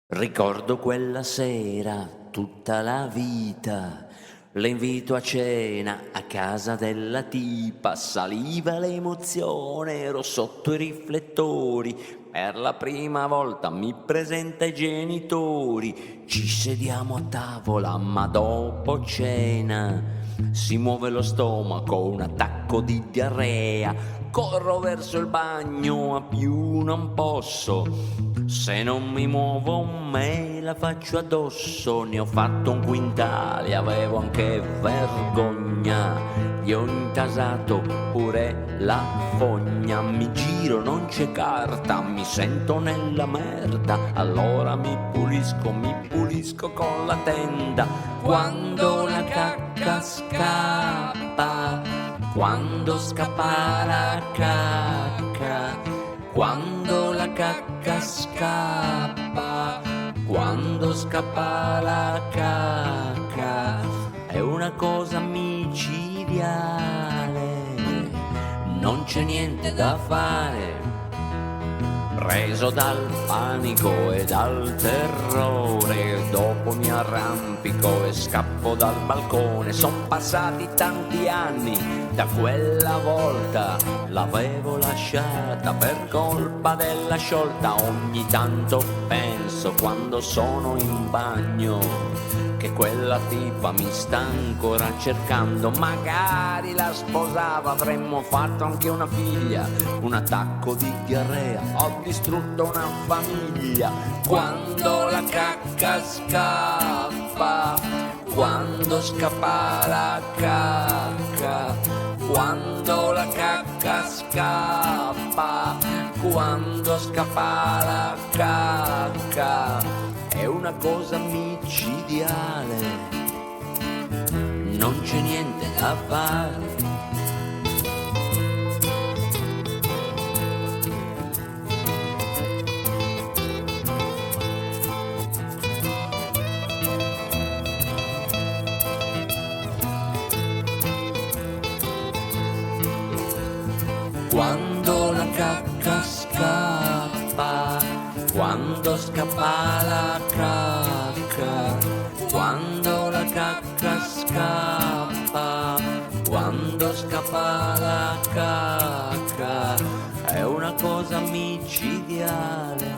Ricordo quella sera tutta la vita, le invito a cena a casa della tipa, saliva l'emozione, ero sotto i riflettori, per la prima volta mi presenta i genitori, ci sediamo a tavola ma dopo cena si muove lo stomaco, un attacco di diarrea, corro verso il bagno, a più non posso. Se non mi muovo me la faccio addosso, ne ho fatto un quintale, avevo anche vergogna, gli ho intasato pure la fogna, mi giro, non c'è carta, mi sento nella merda, allora mi pulisco con la tenda, quando la cacca scappa, quando scappa la cacca, quando la cacca scappa, quando scappa la cacca, è una cosa micidiale, non c'è niente da fare. Preso dal panico e dal terrore, dopo mi arrampico e scappo dal balcone. Son passati tanti anni da quella volta, l'avevo lasciata per colpa della sciolta. Ogni tanto penso quando sono in bagno che quella tipa mi sta ancora cercando, magari la sposava, avremmo fatto anche una figlia. Un attacco di diarrea, ho distrutto una famiglia. Quando la cacca scappa, quando scappa la cacca, quando la cacca scappa, quando scappa la cacca, è una cosa micidiale, non c'è niente da fare. Quando la cacca scappa, quando scappa la cacca, quando la cacca scappa, quando scappa la cacca, è una cosa micidiale,